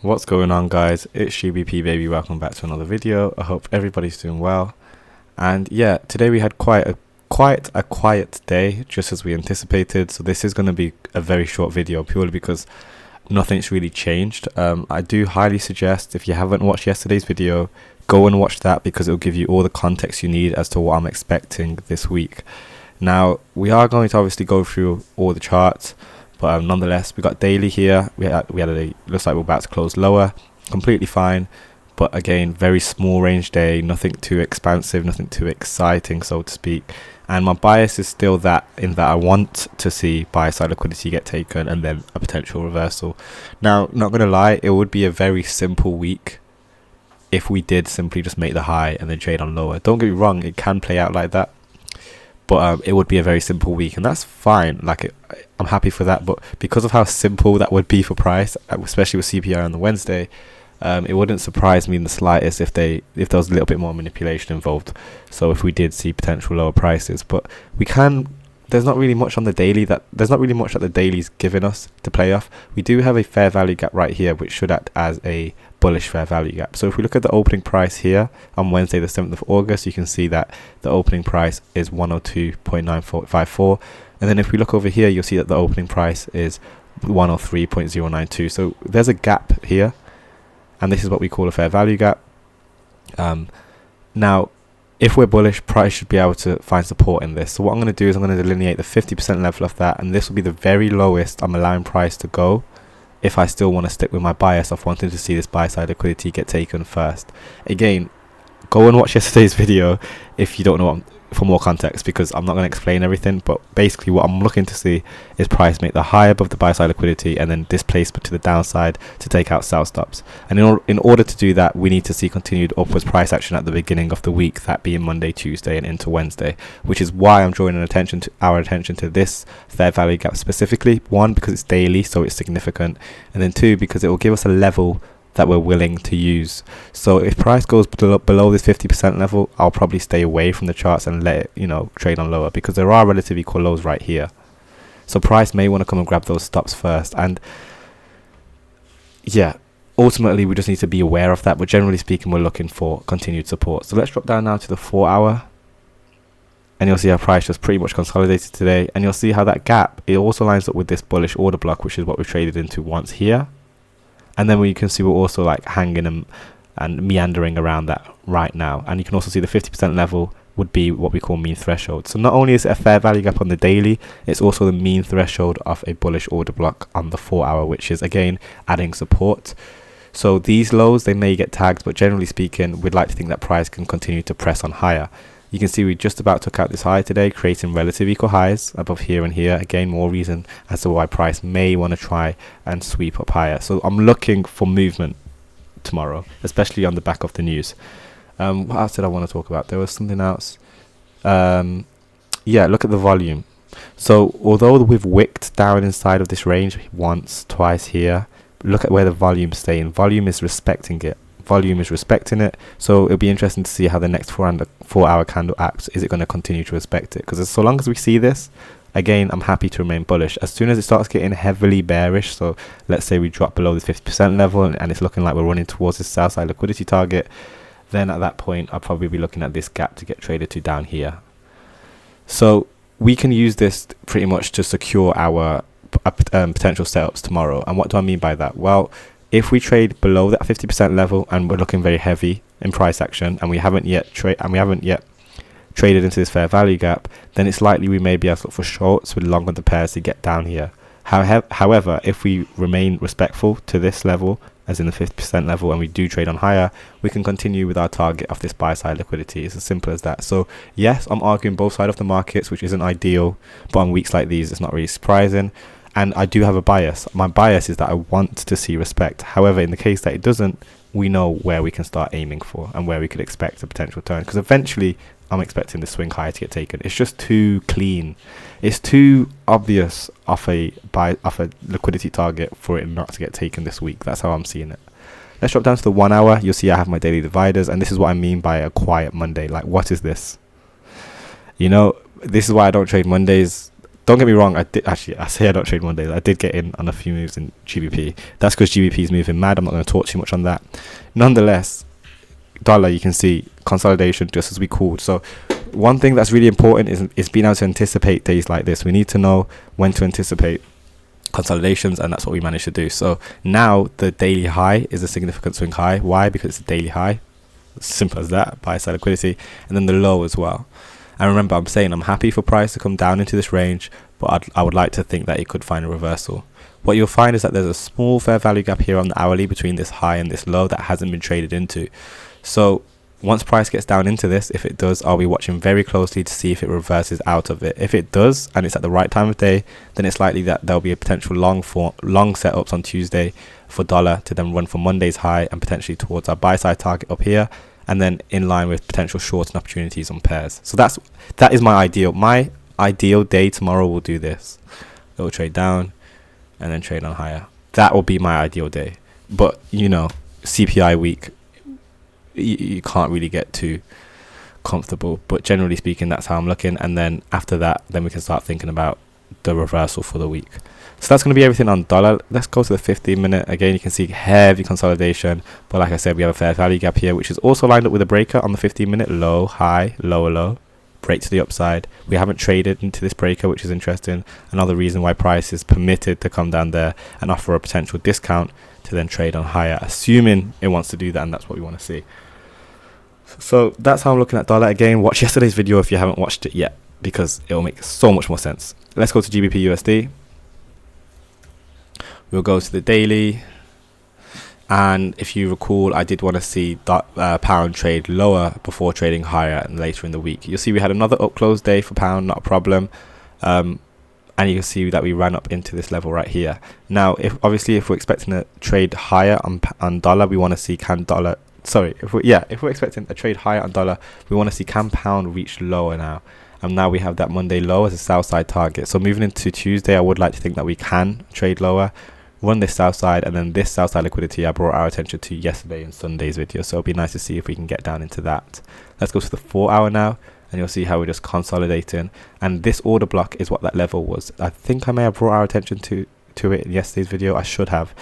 What's going on, guys? It's GBP baby. Welcome back to another video. I hope everybody's doing well. And yeah, today we had quite a quiet day, just as we anticipated. So this is going to be a very short video purely because nothing's really changed. I do highly suggest, if you haven't watched yesterday's video, go and watch that because it'll give you all the context you need as to what I'm expecting this week. Now, we are going to obviously go through all the charts, but nonetheless, we got daily here. We had a looks like we're about to close lower, completely fine. But again, very small range day, nothing too expansive, nothing too exciting, so to speak. And my bias is still that I want to see buy side liquidity get taken and then a potential reversal. Now, not going to lie, it would be a very simple week if we did simply just make the high and then trade on lower. Don't get me wrong, it can play out like that. But it would be a very simple week, and that's fine. I'm happy for that. But because of how simple that would be for price, especially with CPI on the Wednesday, it wouldn't surprise me in the slightest if there was a little bit more manipulation involved. So if we did see potential lower prices, but there's not really much on the daily that the daily's giving us to play off. We do have a fair value gap right here, which should act as a bullish fair value gap. So if we look at the opening price here on Wednesday the 7th of August, you can see that the opening price is 102.954, and then if we look over here, you'll see that the opening price is 103.092. so there's a gap here, and this is what we call a fair value gap. Now, if we're bullish, price should be able to find support in this. So what I'm going to do is I'm going to delineate the 50% level of that, and this will be the very lowest I'm allowing price to go if I still want to stick with my bias of wanting to see this buy side liquidity get taken first. Again, go and watch yesterday's video if you don't know for more context, because I'm not going to explain everything, but basically what I'm looking to see is price make the high above the buy side liquidity and then displacement to the downside to take out sell stops. And in order to do that, we need to see continued upwards price action at the beginning of the week, that being Monday, Tuesday and into Wednesday, which is why I'm drawing our attention to this fair value gap specifically. One, because it's daily, so it's significant, and then two, because it will give us a level that we're willing to use. So if price goes below this 50% level, I'll probably stay away from the charts and let it trade on lower, because there are relatively equal lows right here. So price may want to come and grab those stops first, and yeah, ultimately we just need to be aware of that. But generally speaking, we're looking for continued support. So let's drop down now to the 4 hour, and you'll see how price just pretty much consolidated today, and you'll see how that gap, it also lines up with this bullish order block, which is what we've traded into once here. And then you can see we're also like hanging and meandering around that right now. And you can also see the 50% level would be what we call mean threshold. So not only is it a fair value gap on the daily, it's also the mean threshold of a bullish order block on the 4 hour, which is again adding support. So these lows, they may get tagged, but generally speaking, we'd like to think that price can continue to press on higher. You can see we just about took out this high today, creating relative equal highs above here and here. Again, more reason as to why price may want to try and sweep up higher. So I'm looking for movement tomorrow, especially on the back of the news. What else did I want to talk about? There was something else. Yeah, look at the volume. So although we've wicked down inside of this range once, twice here, look at where the volume's staying. Volume is respecting it. So it'll be interesting to see how the next 4 hour candle acts. Is it going to continue to respect it? Because so long as we see this, again, I'm happy to remain bullish. As soon as it starts getting heavily bearish, so let's say we drop below the 50% level and it's looking like we're running towards this sell side liquidity target, then at that point I'll probably be looking at this gap to get traded to down here. So we can use this pretty much to secure our potential setups tomorrow. And what do I mean by that? Well, if we trade below that 50% level and we're looking very heavy in price action, and we haven't yet traded into this fair value gap, then it's likely we may be able to look for shorts with long on the pairs to get down here. However, if we remain respectful to this level, as in the 50% level, and we do trade on higher, we can continue with our target of this buy side liquidity. It's as simple as that. So yes, I'm arguing both sides of the markets, which isn't ideal, but on weeks like these, it's not really surprising. And I do have a bias. My bias is that I want to see respect. However, in the case that it doesn't, we know where we can start aiming for and where we could expect a potential turn. Because eventually, I'm expecting the swing higher to get taken. It's just too clean. It's too obvious off a liquidity target for it not to get taken this week. That's how I'm seeing it. Let's drop down to the 1 hour. You'll see I have my daily dividers, and this is what I mean by a quiet Monday. Like, what is this? This is why I don't trade Mondays. don't get me wrong, I did actually, I say I don't trade Mondays. I did get in on a few moves in GBP. That's because GBP is moving mad. I'm not going to talk too much on that. Nonetheless, dollar, you can see consolidation just as we called. So one thing that's really important is being able to anticipate days like this. We need to know when to anticipate consolidations, and that's what we managed to do. So now the daily high is a significant swing high. Why? Because it's a daily high. Simple as that. Buy side liquidity, and then the low as well. And remember, I'm saying I'm happy for price to come down into this range, but I would like to think that it could find a reversal. What you'll find is that there's a small fair value gap here on the hourly between this high and this low that hasn't been traded into. So once price gets down into this, if it does, I'll be watching very closely to see if it reverses out of it. If it does, and it's at the right time of day, then it's likely that there'll be a potential long setups on Tuesday for dollar to then run for Monday's high and potentially towards our buy side target up here, and then in line with potential shorting opportunities on pairs. So that is my ideal. My ideal day tomorrow will do this. It will trade down and then trade on higher. That will be my ideal day. But you know, CPI week, you can't really get too comfortable. But generally speaking, that's how I'm looking. And then after that, then we can start thinking about the reversal for the week. So that's going to be everything on dollar. Let's go to the 15 minute. Again, you can see heavy consolidation, but like I said, we have a fair value gap here, which is also lined up with a breaker on the 15 minute. Low, high, lower, low, break to the upside. We haven't traded into this breaker, which is interesting. Another reason why price is permitted to come down there and offer a potential discount to then trade on higher, assuming it wants to do that, and that's what we want to see. So that's how I'm looking at dollar. Again, watch yesterday's video if you haven't watched it yet, because it will make so much more sense. Let's go to GBP USD. We'll go to the daily, and if you recall, I did want to see pound trade lower before trading higher and later in the week. You'll see we had another up close day for pound, not a problem, and you can see that we ran up into this level right here. Now, if we're expecting a trade higher on dollar, we want to see if we're expecting a trade higher on dollar, we want to see can pound reach lower now. And now we have that Monday low as a sell side target. So moving into Tuesday, I would like to think that we can trade lower, run this sell side, and then this sell side liquidity I brought our attention to yesterday in Sunday's video. So it'll be nice to see if we can get down into that. Let's go to the 4 hour now, and you'll see how we're just consolidating. And this order block is what that level was. I think I may have brought our attention to it in yesterday's video. I should have.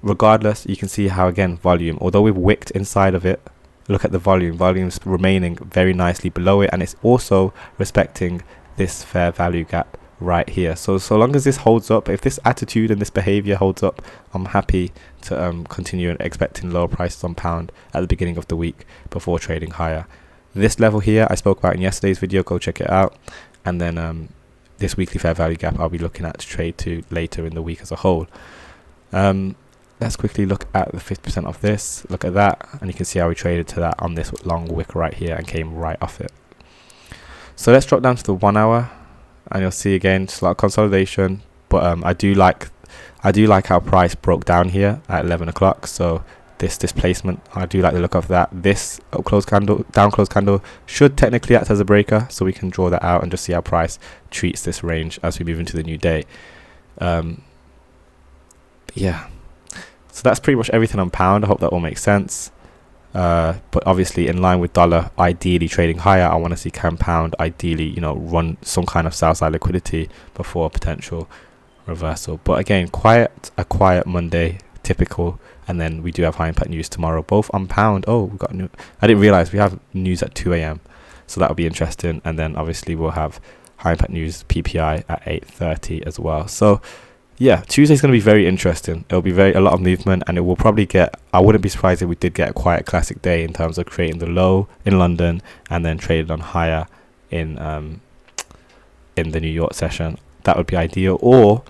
Regardless, you can see how, again, volume, although we've wicked inside of it, look at the volume's remaining very nicely below it, and it's also respecting this fair value gap right here. So long as this holds up, if this attitude and this behavior holds up, I'm happy to continue expecting lower prices on pound at the beginning of the week before trading higher. This level here I spoke about in yesterday's video, go check it out. And then this weekly fair value gap I'll be looking at to trade to later in the week as a whole. Let's quickly look at the 50% of this. Look at that, and you can see how we traded to that on this long wick right here and came right off it. So let's drop down to the 1 hour, and you'll see again just a lot of consolidation. But I do like how price broke down here at 11 o'clock. So this displacement, I do like the look of that. This up close candle, down close candle should technically act as a breaker, so we can draw that out and just see how price treats this range as we move into the new day. Yeah. So that's pretty much everything on pound. I hope that all makes sense. But obviously, in line with dollar, ideally trading higher, I want to see can pound ideally, run some kind of sell side liquidity before potential reversal. But again, a quiet Monday, typical. And then we do have high impact news tomorrow, both on pound. Oh, we've got new. I didn't realize we have news at 2 a.m. So that'll be interesting. And then obviously we'll have high impact news PPI at 8:30 as well. So yeah, Tuesday's going to be very interesting. It'll be a lot of movement, and it will probably I wouldn't be surprised if we did get a quiet classic day in terms of creating the low in London and then traded on higher in the New York session. That would be ideal. Or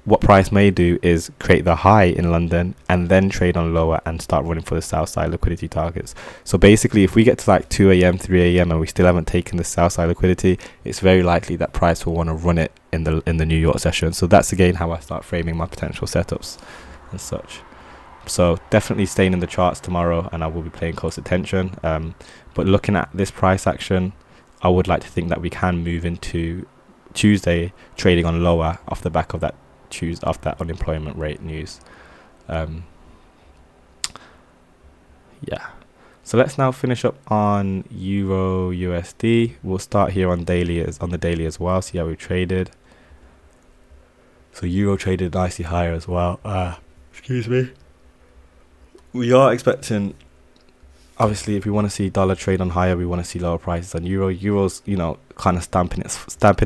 what price may do is create the high in London and then trade on lower and start running for the south side liquidity targets. So basically, if we get to like 2 a.m., 3 a.m. and we still haven't taken the south side liquidity, it's very likely that price will want to run it in the New York session. So that's again how I start framing my potential setups and such. So definitely staying in the charts tomorrow, and I will be paying close attention. But looking at this price action, I would like to think that we can move into Tuesday trading on lower off the back of that unemployment rate news. Yeah. So let's now finish up on Euro USD. We'll start here on the daily as well. See how we traded. So euro traded nicely higher as well. Excuse me. We are expecting, obviously, if we want to see dollar trade on higher, we want to see lower prices on euro. Euro's, you know, kind of stamping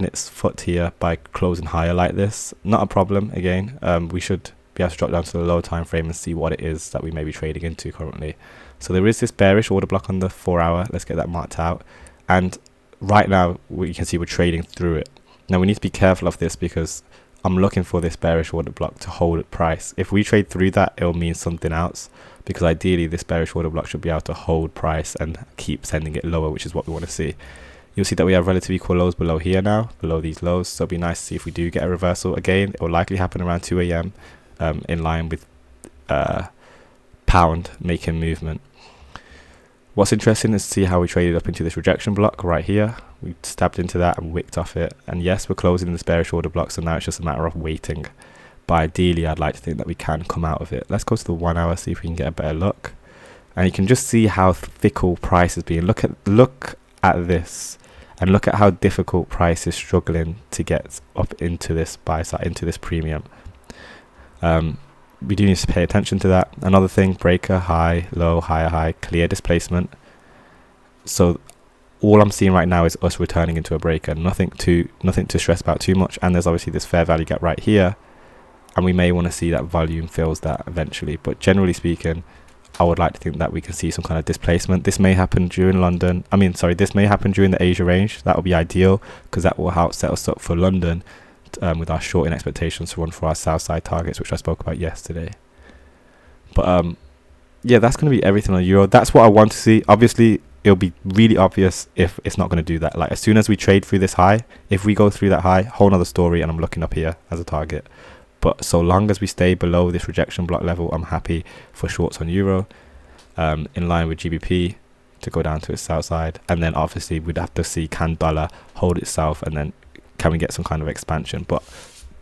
its foot here by closing higher like this. Not a problem. Again, we should be able to drop down to the lower time frame and see what it is that we may be trading into currently. So there is this bearish order block on the 4 hour. Let's get that marked out. And right now, you can see we're trading through it. Now we need to be careful of this because I'm looking for this bearish order block to hold at price. If we trade through that, it'll mean something else, because ideally this bearish order block should be able to hold price and keep sending it lower, which is what we want to see. You'll see that we have relatively equal lows below here now, below these lows. So it'll be nice to see if we do get a reversal. Again, it will likely happen around 2 a.m. In line with pound making movement. What's interesting is to see how we traded up into this rejection block right here. We stabbed into that and wicked off it. And yes, we're closing in this bearish order block, so now it's just a matter of waiting. But ideally, I'd like to think that we can come out of it. Let's go to the 1 hour, see if we can get a better look. And you can just see how fickle price is being. Look at this, and look at how difficult price is struggling to get up into this buy side, into this premium. We do need to pay attention to that. Another thing, breaker, high, low, higher, high, clear displacement. So all I'm seeing right now is us returning into a breaker. Nothing to stress about too much. And there's obviously this fair value gap right here, and we may want to see that volume fills that eventually. But generally speaking, I would like to think that we can see some kind of displacement. This may happen during this may happen during the Asia range. That will be ideal, because that will help set us up for London with our shorting expectations to run for our south side targets, which I spoke about yesterday. But yeah, that's going to be everything on euro. That's what I want to see. Obviously, it'll be really obvious if it's not going to do that. Like, as soon as we trade through this high, if we go through that high, whole nother story, and I'm looking up here as a target. But so long as we stay below this rejection block level, I'm happy for shorts on euro, in line with GBP to go down to its south side. And then obviously we'd have to see, can dollar hold itself, and then can we get some kind of expansion? But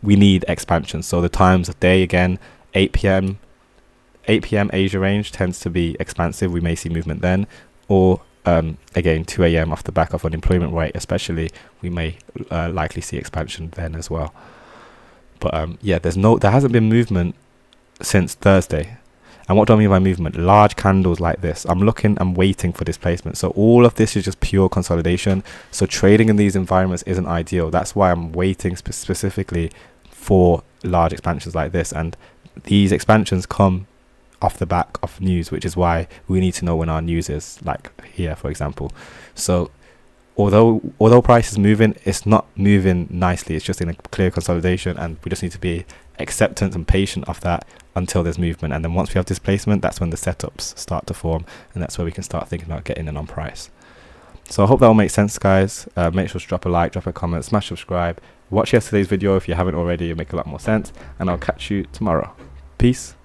we need expansion. So the times of day, again, 8 p.m. Asia range tends to be expansive. We may see movement then, or again 2 a.m. off the back of unemployment rate especially, we may likely see expansion then as well. But yeah, there hasn't been movement since Thursday. And what do I mean by movement? Large candles like this. I'm waiting for displacement. So all of this is just pure consolidation. So trading in these environments isn't ideal. That's why I'm waiting specifically for large expansions like this. And these expansions come off the back of news, which is why we need to know when our news is, like here, for example. So although price is moving, it's not moving nicely. It's just in a clear consolidation, and we just need to be acceptant and patient of that until there's movement. And then once we have displacement, that's when the setups start to form, and that's where we can start thinking about getting in on price. So I hope that all makes sense, guys. Make sure to drop a like, drop a comment, smash subscribe, watch yesterday's video if you haven't already. It'll make a lot more sense, and I'll catch you tomorrow. Peace.